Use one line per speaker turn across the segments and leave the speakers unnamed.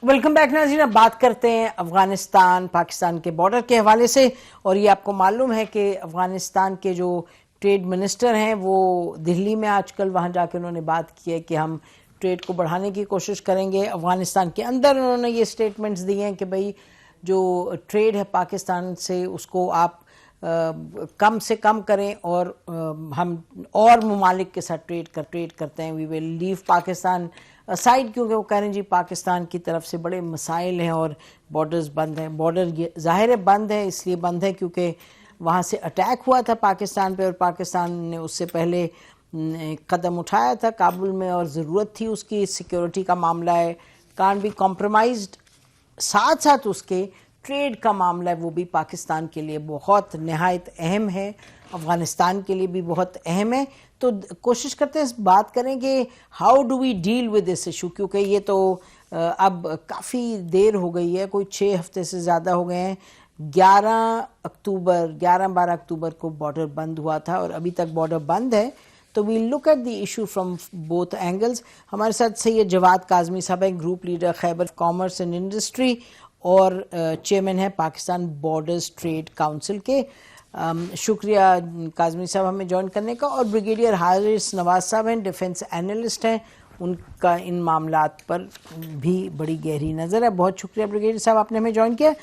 Welcome back नाज़रीन। अब बात करते हैं अफगानिस्तान पाकिस्तान के बॉर्डर के हवाले से। और ये आपको मालूम है कि अफगानिस्तान के जो ट्रेड मिनिस्टर हैं वो दिल्ली में आजकल वहाँ जाके उन्होंने बात की है कि हम ट्रेड को बढ़ाने की कोशिश करेंगे। अफगानिस्तान के अंदर उन्होंने ये स्टेटमेंट्स दिए हैं कि भाई जो ट्रेड है पाकिस्तान से उसको आप कम से कम करें और हम और ममालिक के साथ ट्रेड करते हैं। We will leave Pakistan side, क्योंकि वो कह रहे हैं जी पाकिस्तान की तरफ से बड़े मसाइल हैं और बॉर्डर्स बंद हैं। बॉर्डर ज़ाहिर है बंद है, इसलिए बंद है क्योंकि वहाँ से अटैक हुआ था पाकिस्तान पे और पाकिस्तान ने उससे पहले कदम उठाया था काबुल में और ज़रूरत थी उसकी। सिक्योरिटी का मामला है, कांट बी कॉम्प्रोमाइज्ड। साथ साथ उसके ट्रेड का मामला है, वो भी पाकिस्तान के लिए बहुत नहायत अहम है, अफ़गानिस्तान के लिए भी बहुत अहम है। तो कोशिश करते हैं बात करें कि how do we deal with this issue, क्योंकि ये तो अब काफ़ी देर हो गई है, कोई 6 हफ्ते से ज़्यादा हो गए हैं। 11-12 अक्टूबर को बॉर्डर बंद हुआ था और अभी तक बॉर्डर बंद है। तो we look at the issue from both angles. हमारे साथ सैयद जवाद काज़मी साहब हैं, group leader Khyber commerce and industry और चेयरमैन है पाकिस्तान बॉर्डर्स ट्रेड काउंसिल के। शुक्रिया काज़मी साहब हमें ज्वाइन करने का। और ब्रिगेडियर हारिस नवाज साहब हैं, डिफेंस एनालिस्ट हैं, उनका इन मामलात पर भी बड़ी गहरी नज़र है। बहुत शुक्रिया ब्रिगेडियर साहब आपने हमें ज्वाइन किया।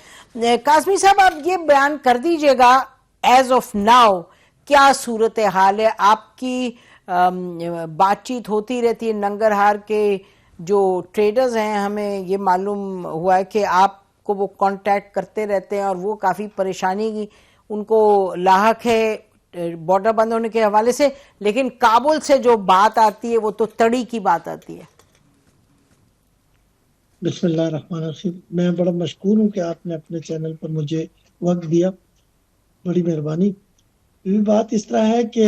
काज़मी साहब आप ये बयान कर दीजिएगा एज ऑफ नाउ क्या सूरत हाल है आपकी? बातचीत होती रहती है नंगरहार के जो ट्रेडर्स हैं, हमें ये मालूम हुआ है कि आपको वो कांटेक्ट करते रहते हैं और वो काफ़ी परेशानी की उनको लाहक है बॉर्डर बंद होने के हवाले से, लेकिन काबुल से जो बात आती है वो तो तड़ी की बात आती है।
बिस्मिल्लाहिर्रहमानिर्रहीम। मैं बड़ा मशकूर हूँ कि आपने अपने चैनल पर मुझे वक्त दिया, बड़ी मेहरबानी। ये बात इस तरह है कि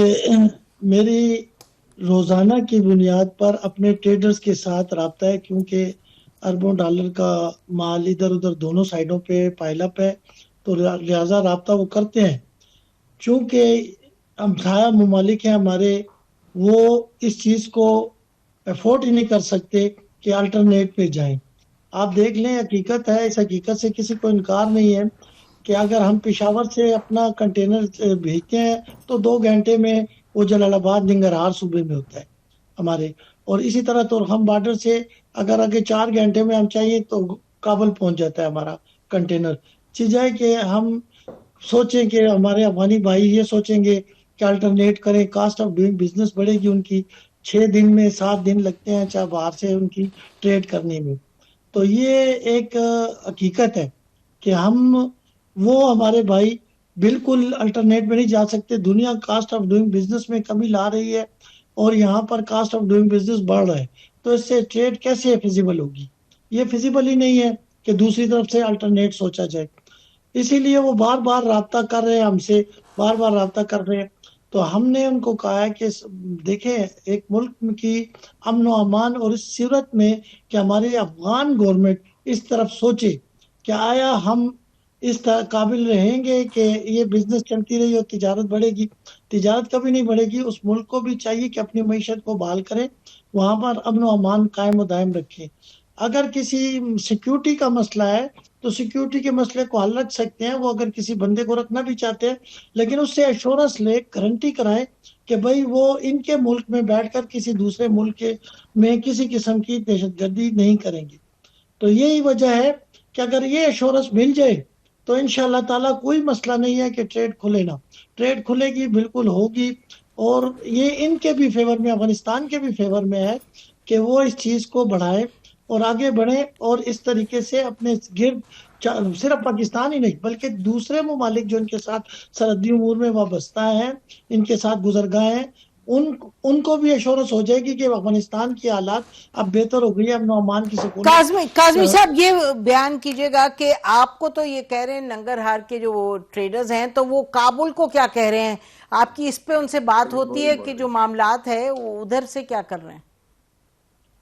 मेरी रोज़ाना की बुनियाद पर अपने ट्रेडर्स के साथ रब्ता है, क्योंकि अरबों डॉलर का माल इधर उधर दोनों साइडों पे पाइलअप है, तो लिहाजा रब्ता वो करते हैं। चूँकि हमसाया ममालिक हैं हमारे, वो इस चीज़ को अफोर्ड ही नहीं कर सकते कि अल्टरनेट पे जाएं। आप देख लें, हकीकत है, इस हकीकत से किसी को इनकार नहीं है कि अगर हम पेशावर से अपना कंटेनर भेजते हैं तो 2 घंटे में वो जलालाबाद निंगरहार सूबे में होता है हमारे। और इसी तरह तो हम बॉर्डर से अगर आगे 4 घंटे में हम चाहिए तो काबुल पहुंच जाता है हमारा कंटेनर। चीज़ है कि हम सोचें कि हमारे अफगानी भाई ये सोचेंगे कि अल्टरनेट करें, कास्ट ऑफ डूइंग बिजनेस बढ़ेगी उनकी। 6 दिन में 7 दिन लगते हैं चाहे बाहर से उनकी ट्रेड करने में। तो ये एक हकीकत है कि हम वो हमारे भाई बिल्कुल अल्टरनेट में नहीं जा सकते। दुनिया कास्ट ऑफ डूइंग बिजनेस में कमी ला रही है और यहाँ पर कास्ट ऑफ डूइंग बिजनेस बढ़ रहा है, तो इससे ट्रेड कैसे फिजिबल होगी? ये फिजिबल ही नहीं है कि दूसरी तरफ से अल्टरनेट सोचा जाए। इसीलिए वो बार बार राब्ता कर रहे हैं हमसे, बार बार राब्ता कर रहे हैं। तो हमने उनको कहा है कि देखें, एक मुल्क की अमन व अमान और इस सूरत में कि हमारी अफगान गवर्नमेंट इस तरफ सोचे कि आया हम इस काबिल रहेंगे कि ये बिजनेस चलती रही और तिजारत बढ़ेगी। तिजारत कभी नहीं बढ़ेगी। उस मुल्क को भी चाहिए कि अपनी मईशत को बहाल करें, वहाँ पर अमन व अमान कायम दायम रखें। अगर किसी सिक्योरिटी का मसला है तो सिक्योरिटी के मसले को हल रख सकते हैं, वो अगर किसी बंदे को रखना भी चाहते हैं, लेकिन उससे एश्योरेंस ले, गारंटी कराएं कि भाई वो इनके मुल्क में बैठकर किसी दूसरे मुल्क के में किसी किस्म की दहशतगर्दी नहीं करेंगे। तो यही वजह है कि अगर ये एश्योरेंस मिल जाए तो इंशाअल्लाह ताला कोई मसला नहीं है कि ट्रेड खुले ना। ट्रेड खुलेगी, बिल्कुल होगी। और ये इनके भी फेवर में, अफगानिस्तान के भी फेवर में है कि वो इस चीज़ को बढ़ाए और आगे बढ़े और इस तरीके से अपने गिर्द सिर्फ पाकिस्तान ही नहीं बल्कि दूसरे ममालिक जो इनके साथ सरहदी उमूर में वाबस्ता है, इनके साथ गुजरगा हैं, उनको भी एश्योरेंस हो जाएगी कि अफगानिस्तान की हालात अब बेहतर हो गई है, अमन अमान की सुकून।
काज़मी साहब ये बयान कीजिएगा कि आपको तो ये कह रहे हैं नंगरहार के जो ट्रेडर्स हैं, तो वो काबुल को क्या कह रहे हैं? आपकी इस पे उनसे बात होती है कि जो मामलात है वो उधर से क्या कर रहे हैं?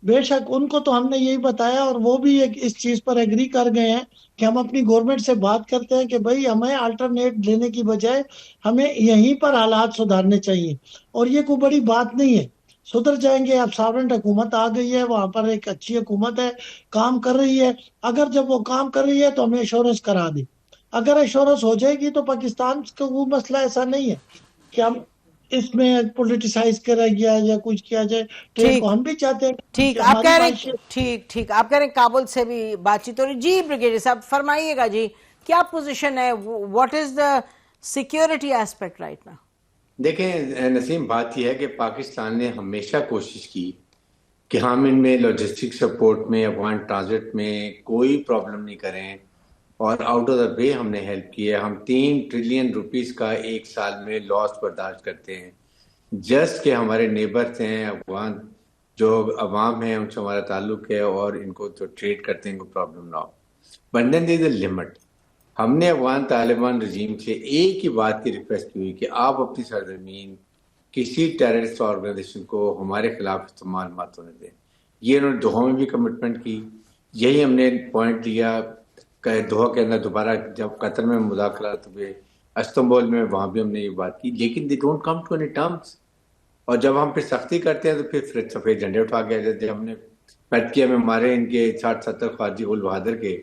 बेशक उनको तो हमने यही बताया और वो भी इस चीज पर एग्री कर गए हैं कि हम अपनी गवर्नमेंट से बात करते हैं कि भाई हमें अल्टरनेट लेने की बजाय हमें यहीं पर हालात सुधारने चाहिए। और ये कोई बड़ी बात नहीं है। सुधर जाएंगे। अब सॉवरेन हुकूमत आ गई है, वहां पर एक अच्छी हुकूमत है, काम कर रही है। अगर जब वो काम कर रही है तो हमें एश्योरेंस करा दे। अगर एश्योरेंस हो जाएगी तो पाकिस्तान का वो मसला ऐसा नहीं है कि हम इसमें पोलिटिसाइज करा गया या कुछ किया जाए। ट्रेड को
ठीक
हम भी चाहते हैं कि
ठीक, आप
हमारी
कह रहे हैं,
माइशत।
ठीक ठीक, आप कह रहे हैं काबुल से भी बातचीत हो रही। जी ब्रिगेडियर साहब फरमाइएगा जी, क्या पोजीशन है, what is the security aspect right now?
देखें नसीम, बात यह है कि पाकिस्तान ने हमेशा कोशिश की कि हम इनमें लॉजिस्टिक सपोर्ट में, अफगान ट्रांजिट में कोई प्रॉब्लम नहीं करें, और आउट ऑफ द वे हमने हेल्प की है। हम 3 ट्रिलियन रुपीस का एक साल में लॉस बर्दाश्त करते हैं, जस्ट के हमारे नेबर्स हैं अफगान, जो अवाम है उनसे हमारा ताल्लुक है, और इनको जो ट्रेड करते हैं इनको प्रॉब्लम ना हो। But then there is a limit. हमने अफगान तालिबान रजीम से एक ही बात की रिक्वेस्ट की हुई कि आप अपनी सरजमीन किसी टेररिस्ट ऑर्गेनाइजेशन को हमारे खिलाफ इस्तेमाल मत होने दें। ये उन्होंने दोहा में भी कमिटमेंट की, यही हमने पॉइंट लिया दोहा के अंदर दोबारा जब कतर में मुज़ाकरात हुए, इस्तांबुल में, वहां भी हमने ये बात की, लेकिन they don't come to any terms. और जब हम फिर सख्ती करते हैं तो फिर सफेद झंडे उठा के आ जाते हैं। हमने पैटकिया में मारे इनके 60-70 खारजी उल बहादुर के,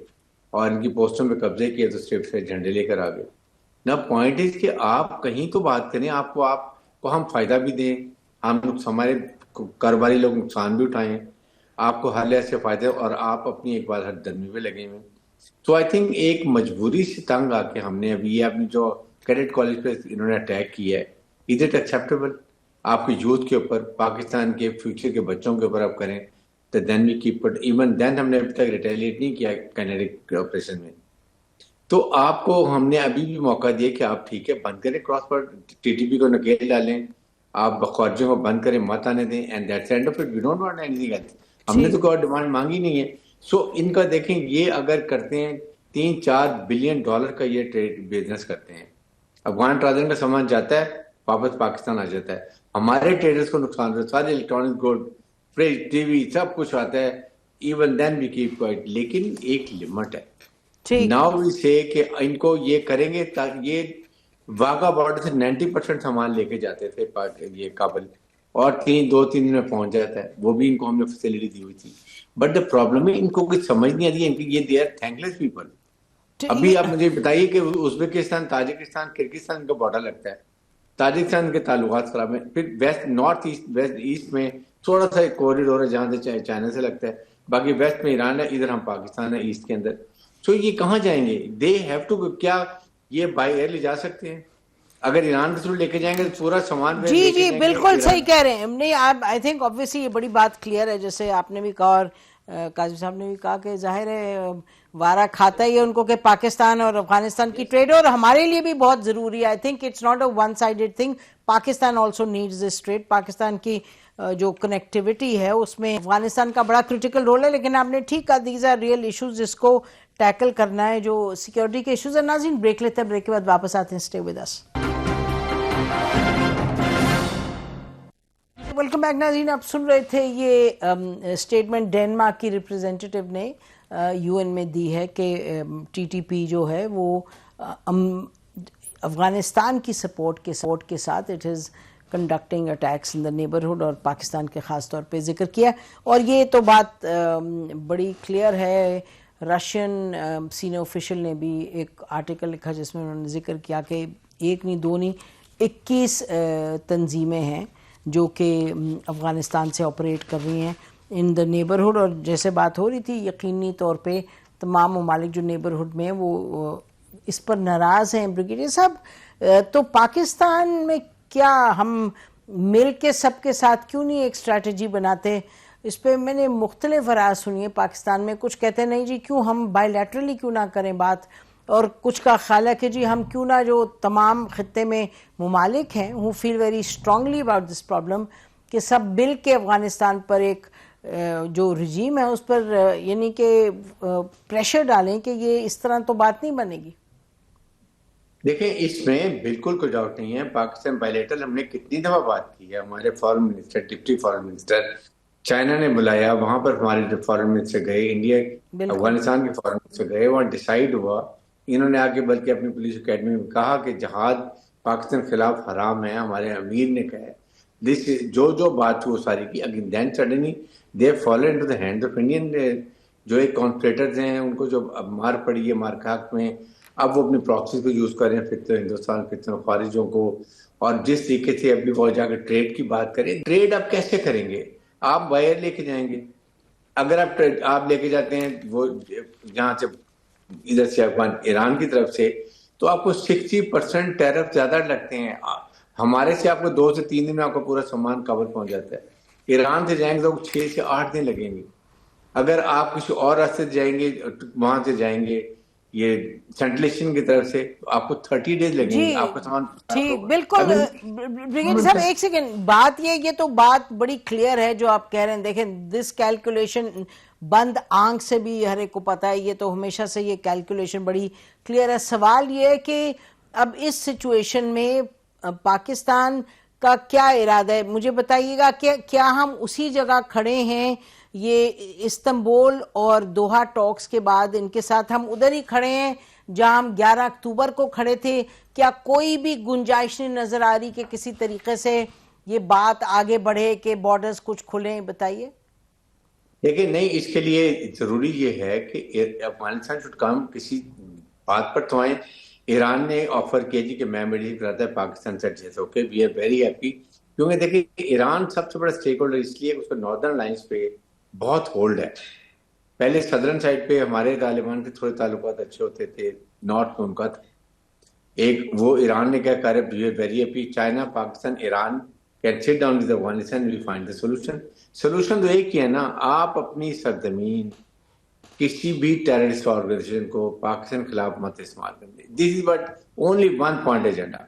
और इनकी पोस्टों पे कब्जे किए तो सिर्फ से झंडे लेकर आ गए ना। पॉइंट इज कि आप कहीं तो बात करें, आपको हम फायदा भी दें, हम हमारे कारोबारी लोग नुकसान भी उठाएं, आपको हर लिहाज से फायदे, और आप अपनी एक बार हर धर्मी पे लगे हुए। तो आई थिंक एक मजबूरी से तंग आके हमने अभी ये अपनी जो कैडेट कॉलेज पे इन्होंने अटैक किया है, इज इट एक्सेप्टेबल? आपके यूथ के ऊपर, पाकिस्तान के फ्यूचर के बच्चों के ऊपर आप करें, तो then we keep it. Even then हमने अभी तक रिटेलिएट नहीं किया काइनेटिक ऑपरेशन में। तो आपको हमने अभी भी मौका दिया कि आप ठीक है बंद करें क्रॉस पर, टीटीपी को नकेल डालें, आप खर्चों को बंद करें, मत आने दें, and that's end of it. We don't want anything else. हमने तो कोई डिमांड मांगी नहीं है। सो इनका देखें, ये अगर करते हैं $3-4 बिलियन का ये ट्रेड बिजनेस करते हैं, अफगान ट्रांजिट का सामान जाता है, वापस पाकिस्तान आ जाता है, हमारे ट्रेडर्स को नुकसान होता है, सारे इलेक्ट्रॉनिक गुड, फ्रिज, टीवी सब कुछ आता है, even then we keep quiet. लेकिन एक लिमिट है। नाउ वी से कि इनको ये करेंगे ताकि ये वाघा बॉर्डर से 90% सामान लेके जाते थे ये काबुल, और 2-3 दिन में पहुंच जाता है, वो भी इनको हमने फैसिलिटी दी हुई थी। बट द प्रॉब्लम है इनको कुछ समझ नहीं आती है, इनकी ये दे आर थैंकलेस पीपल। अभी आप मुझे बताइए कि उज्बेकिस्तान, ताजिकिस्तान, किर्गिस्तान का बॉर्डर लगता है, ताजिकिस्तान के ताल्लुकात खराब है। फिर west, north east, west east में थोड़ा सा एक कॉरिडोर है जहां से चाइना से लगता है, बाकी वेस्ट में ईरान है, इधर हम पाकिस्तान है ईस्ट के अंदर। तो ये कहाँ जाएंगे? दे हैव टू, क्या ये बाई एयर ले जा सकते हैं? अगर ईरान के थ्रू लेके जाएंगे तो पूरा सामान
जी जी बिल्कुल सही कह रहे हैं। नहीं, आई थिंक ऑब्वियसली ये बड़ी बात क्लियर है, जैसे आपने भी कहा और काजिम साहब ने भी कहा कि जाहिर है वारा खाता ही है उनको कि पाकिस्तान और अफगानिस्तान की ट्रेड, और हमारे लिए भी बहुत जरूरी है। I think it's not a one sided thing, Pakistan also needs this trade. Pakistan की जो कनेक्टिविटी है उसमें अफगानिस्तान का बड़ा क्रिटिकल रोल है। लेकिन आपने ठीक कहा, दीज आर रियल इश्यूज जिसको टैकल करना है, जो सिक्योरिटी के इश्यूज है। नाज़रीन ब्रेक लेते हैं, ब्रेक के बाद वापस आते हैं, stay with us. Welcome back नाज़रीन, आप सुन रहे थे ये स्टेटमेंट डेनमार्क की रिप्रेजेंटेटिव ने यूएन में दी है कि टीटीपी जो है वो अफगानिस्तान की सपोर्ट के साथ it is conducting attacks in the neighbourhood, और पाकिस्तान के ख़ास तौर पे जिक्र किया। और ये तो बात बड़ी क्लियर है। रशियन सीनियर ऑफिशियल ने भी एक आर्टिकल लिखा जिसमें उन्होंने जिक्र किया कि एक नहीं दो नहीं 21 तंजीमें हैं जो कि अफ़गानिस्तान से ऑपरेट कर रही हैं इन द नेबरहुड। और जैसे बात हो रही थी, यकीनी तौर पे तमाम ममालिक जो नेबरहुड में वो इस पर नाराज़ हैं। ब्रिगेडियर साहब, तो पाकिस्तान में क्या हम मिल के सबके साथ क्यों नहीं एक स्ट्रैटेजी बनाते? इस पर मैंने मुख्तलिफ राय सुनी है पाकिस्तान में। कुछ कहते हैं नहीं जी क्यों हम बायलैटरली क्यों ना करें बात, और कुछ का ख्याल है कि जी हम क्यों ना जो तमाम खत्ते में ममालिक हैं who feel very strongly about this problem कि सब मिल के अफगानिस्तान पर एक जो रजीम है उस पर यानी कि प्रेशर डालें कि ये इस तरह तो बात नहीं बनेगी।
देखें, इसमें बिल्कुल कोई डाउट नहीं है। पाकिस्तान बायलैटरल हमने कितनी दफा बात की है, हमारे foreign minister, deputy foreign minister China ने बुलाया, वहां पर हमारे फॉरेन मिनिस्टर गए, इंडिया अफगानिस्तान के फॉरेन मिनिस्टर गए, वहां डिसाइड हुआ। इन्होंने आके बल्कि अपनी पुलिस अकेडमी में कहा कि जहाद पाकिस्तान के खिलाफ हराम है, हमारे अमीर ने कहा है। جو بات وہ ساری کی, again then suddenly they fall into the hand of Indian جو ایک کانسپریٹرز ہیں, ان کو جو اب مار پڑی ہے مارکاک میں, اب وہ اپنی پراکسیز کو یوز کر رہے ہیں, پھر تو ہندوستان پھر تو خارجوں کو. اور جس طریقے سے ابھی وہ جا کے ٹریڈ کی بات کریں, ٹریڈ آپ کیسے کریں گے؟ آپ وائر لے کے جائیں گے. اگر آپ لے کے جاتے ہیں وہ جہاں سے ادھر سے ایران کی طرف سے, تو آپ کو 60% ٹیرف زیادہ لگتے ہیں. ہمارے سے آپ کو 2 سے 3 دن میں آپ کا پورا سامان کور پہنچ جاتا ہے. ایران سے جائیں گے تو 6 سے 8 دن لگیں گے. اگر آپ کسی اور راستے سے جائیں گے, وہاں سے جائیں گے یہ سینٹرل ایشین کی طرف سے, تو آپ کو 30 ڈیز لگیں گے آپ کا سامان.
ٹھیک, بالکل. بریگیڈیئر صاحب ایک سیکنڈ, بات یہ تو بات بڑی کلیئر ہے جو آپ کہہ رہے ہیں. دیکھیں دس کیلکولیشن بند آنکھ سے بھی ہر ایک کو پتا ہے, یہ تو ہمیشہ سے یہ کیلکولیشن بڑی کلیئر ہے. سوال یہ ہے کہ اب اس سچویشن میں پاکستان کا کیا ارادہ ہے؟ مجھے بتائیے گا کہ کیا ہم اسی جگہ کھڑے ہیں, یہ استنبول اور دوحہ ٹاکس کے بعد ان کے ساتھ ہم ادھر ہی کھڑے ہیں جہاں ہم 11 اکتوبر کو کھڑے تھے؟ کیا کوئی بھی گنجائش نہیں نظر آ رہی کہ کسی طریقے سے یہ بات آگے بڑھے کہ بارڈرز کچھ کھلیں؟ بتائیے.
دیکھیں نہیں, اس کے لیے ضروری یہ ہے کہ افغانستان شوڈ کم کسی بات پر تو آئیں. ایران نے آفر کیا جی کہ میں میڈیل کراتا ہے پاکستان سے adjust. Okay, we are very happy, کیونکہ دیکھیں ایران سب سے بڑا اسٹیک ہولڈر اس لیے اس کو ناردرن الائنس پہ بہت ہولڈ ہے. پہلے صدرن سائڈ پہ ہمارے طالبان کے تھوڑے تعلقات اچھے ہوتے تھے, نارتھ میں ان کا تھا. ایک وہ ایران نے کیا کہا, we are very happy, China Pakistan Iran can sit down with Afghanistan, we find the solution. Solution تو ایک ہی ہے نا, آپ اپنی سرزمین کسی بھی ٹیررسٹ آرگنائزیشن کو پاکستان کے خلاف مت استعمال کرنے. This is but only one point agenda.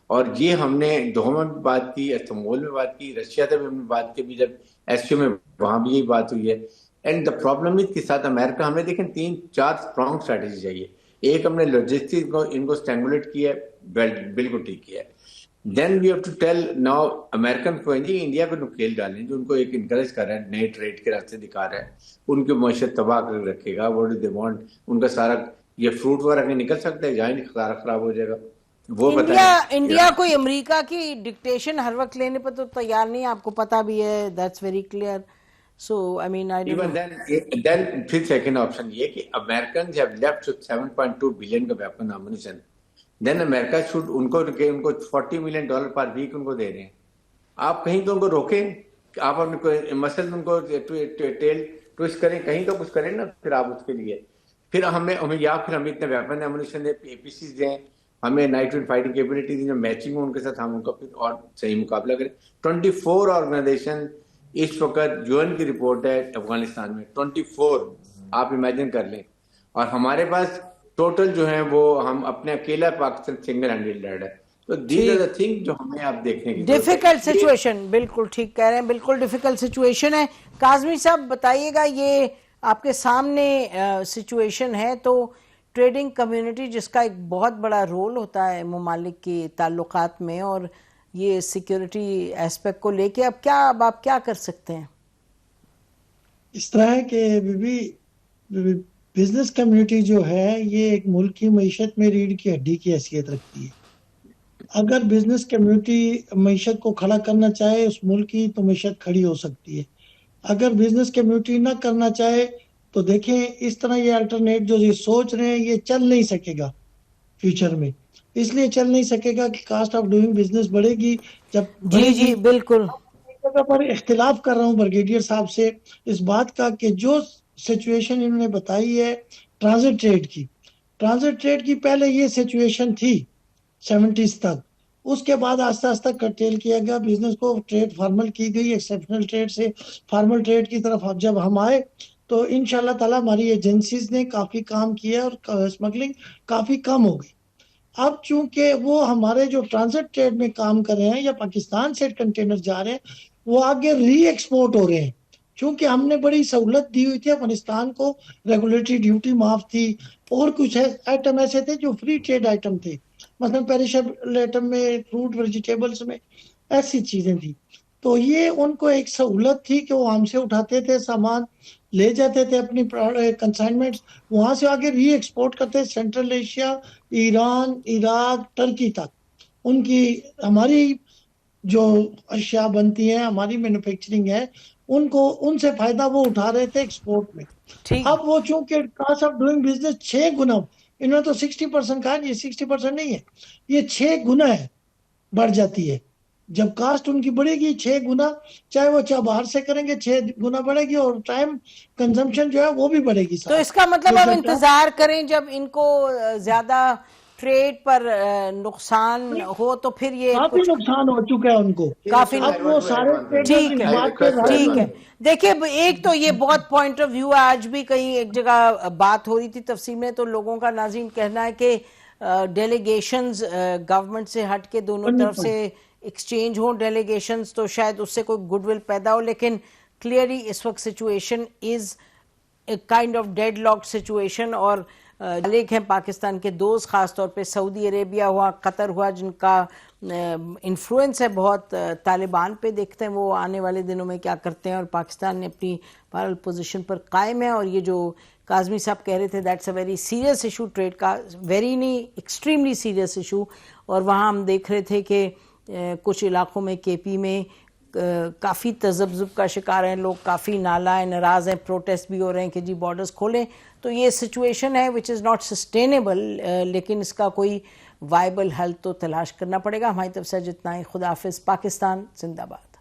اور یہ ہم نے دوحہ میں بھی بات کی, استنبول میں بات کی, رشیا سے بھی ہم نے بات کی, بھی جب ایس میں وہاں بھی یہی بات ہوئی ہے. اینڈ دا پرابلم اس کے ساتھ امریکہ, ہمیں دیکھیں 3-4 اسٹرانگ اسٹریٹجی چاہیے. ایک ہم نے لاجسٹکس کو ان کو اسٹینگولیٹ کیا ہے, بالکل ٹھیک کیا ہے. Then we have to tell now American کو جی انڈیا کو نکیل ڈالیں, جو ان کو ایک انکریج کر رہے ہیں, نئے ٹریڈ کے راستے دکھا رہے ہیں, ان کی معیشت تباہ کر رکھے گا. واٹ ڈو دے وانٹ, ان کا سارا یہ فروٹ وغیرہ نہیں نکل سکتا ہے, جہاں سارا خراب ہو جائے گا. وہ
انڈیا کوئی امریکہ کی ڈکٹیشن ہر وقت لینے پر تو تیار نہیں, آپ کو پتا بھی ہے, that's very clear. So I mean I don't know.
Then پھر سیکنڈ آپشن یہ کہ امریکنز ہیو لیفٹ 7.2 بلین کا weapon ammunition. Then America should ان کو $40 ملین پر ویک ان کو دے رہے ہیں. آپ کہیں تو ان کو روکیں, آپ مثلاً ان کو ٹیل ٹوسٹ کریں, کہیں تو کچھ کریں نا. پھر آپ اس کے لیے پھر ہمیں یا پھر ہمیں اتنے ویپن امونیشن دیں, اے پی سیز دیں, ہمیں نائٹ ویڈ فائٹنگ کیپبلٹی دیں جو میچنگ ہو ان کے ساتھ, ہم ان کا پھر اور صحیح مقابلہ کریں. 24 آرگنائزیشن اس وقت جو ان کی رپورٹ ہے افغانستان میں 24, آپ امیجن کر لیں. اور ہمارے پاس ٹوٹل جو ہیں وہ ہم اپنے اکیلا پاکستان سنگل ہینڈل ہے. تو دیز آر دی تھنگ جو ہمیں آپ دیکھنے کی
ڈیفیکلٹ سچویشن, بالکل ٹھیک کہہ رہے ہیں, بالکل ڈیفیکلٹ سچویشن ہے. کاظمی صاحب بتائیے گا, یہ آپ کے سامنے سچویشن ہے, تو ٹریڈنگ کمیونٹی جس کا ایک بہت بڑا رول ہوتا ہے ممالک کے تعلقات میں, اور یہ سیکیورٹی ایسپیکٹ کو لے کے اب آپ کیا کر سکتے ہیں؟
اس طرح ہے کہ بزنس کمیونٹی جو ہے یہ ایک ملک کی معیشت میں ریڑھ کی ہڈی کی حیثیت رکھتی ہے. اگر بزنس کمیونٹی معیشت کو کھڑا کرنا چاہے اس ملک کی, تو معیشت کھڑی ہو سکتی ہے. اگر بزنس کمیونٹی نہ کرنا چاہے تو دیکھیں اس طرح یہ الٹرنیٹ جو یہ سوچ رہے ہیں یہ چل نہیں سکے گا فیوچر میں. اس لیے چل نہیں سکے گا کہ کاسٹ آف ڈوئنگ بزنس بڑھے گی. جب بڑھے گی,
جی بالکل.
جگہ پر اختلاف کر رہا ہوں بریگیڈیئر صاحب سے اس بات کا کہ جو سچویشن انہوں نے بتائی ہے ٹرانزٹ ٹریڈ کی پہلے یہ سچویشن تھی 70s تک. اس کے بعد آہستہ آہستہ کرٹیل کیا گیا بزنس کو, ٹریڈ فارمل کی گئی, ایکسیپشنل ٹریڈ سے فارمل ٹریڈ کی طرف جب ہم آئے تو انشاءاللہ تعالی ہماری ایجنسیز نے کافی کام کیا اور اسمگلنگ کافی کم ہو گئی. اب چونکہ وہ ہمارے جو ٹرانزٹ ٹریڈ میں کام کر رہے ہیں یا پاکستان سے کنٹینر جا رہے ہیں وہ آگے ری ایکسپورٹ ہو رہے ہیں, چونکہ ہم نے بڑی سہولت دی ہوئی تھی افغانستان کو, ریگولیٹری ڈیوٹی معاف تھی, اور کچھ آئٹم ایسے تھے جو فری ٹریڈ آئٹم تھے, مثلا پیریشیبل آئٹم میں, فروٹ ویجیٹیبلز میں ایسی چیزیں تھی. تو یہ ان کو ایک سہولت تھی کہ وہ ہم سے اٹھاتے تھے سامان, لے جاتے تھے اپنی کنسائنمنٹس, وہاں سے آگے ری ایکسپورٹ کرتے سینٹرل ایشیا, ایران, عراق, ترکی تک. ان کی ہماری جو اشیاء بنتی ہیں ہماری مینوفیکچرنگ ہے ان سے فائدہ وہ اٹھا رہے تھے ایکسپورٹ میں.
ٹھیک
اب وہ چونکہ کاسٹ آف ڈوئنگ بزنس 6 گنا، انہوں نے تو 60% کہا، یہ 60% نہیں ہے، یہ 6 گنا ہے، بڑھ جاتی ہے. جب کاسٹ ان کی بڑھے گی 6 گنا، چاہے وہ باہر سے کریں گے 6 گنا بڑھے گی، اور ٹائم کنزمپشن جو ہے وہ بھی بڑھے گی
تو
ساتھ.
اس کا مطلب اب
جب
انتظار کریں جب ان کو زیادہ ٹریڈ پر نقصان ہو تو پھر یہ
کافی
کچھ
نقصان ہو چکا ہے ان کو.
کافی
اب وہ سارے ٹریڈرز
ٹھیک
اس
ہے
بات پہ راضی
ٹھیک ہے.
ہیں.
دیکھیں ایک تو یہ بہت پوائنٹ آف ویو ہے، آج بھی کہیں ایک جگہ بات ہو رہی تھی تفصیل میں، تو لوگوں کا ناظرین کہنا ہے کہ ڈیلیگیشنز گورنمنٹ سے ہٹ کے دونوں طرف سے ایکسچینج ہوں ڈیلیگیشنز، تو شاید اس سے کوئی گڈ ول پیدا ہو، لیکن کلیئرلی اس وقت situation is a kind of deadlock situation. اور مالک ہیں پاکستان کے دوست، خاص طور پہ سعودی عربیہ ہوا، قطر ہوا، جن کا انفلوئنس ہے بہت طالبان پہ، دیکھتے ہیں وہ آنے والے دنوں میں کیا کرتے ہیں. اور پاکستان نے اپنی بہرحال پوزیشن پر قائم ہے. اور یہ جو کاظمی صاحب کہہ رہے تھے that's a very serious issue, trade کا ویری نہیں ایکسٹریملی سیریس ایشو. اور وہاں ہم دیکھ رہے تھے کہ کچھ علاقوں میں کے پی میں کافی تذبذب کا شکار ہیں لوگ، کافی نالائیں، ناراض ہیں، پروٹیسٹ بھی ہو رہے ہیں کہ جی بارڈرز کھولیں. تو یہ سچویشن ہے وچ از ناٹ سسٹینیبل، لیکن اس کا کوئی وائبل حل تو تلاش کرنا پڑے گا. ہماری طرف سے جتنا ہی، خدا حافظ. پاکستان زندہ باد.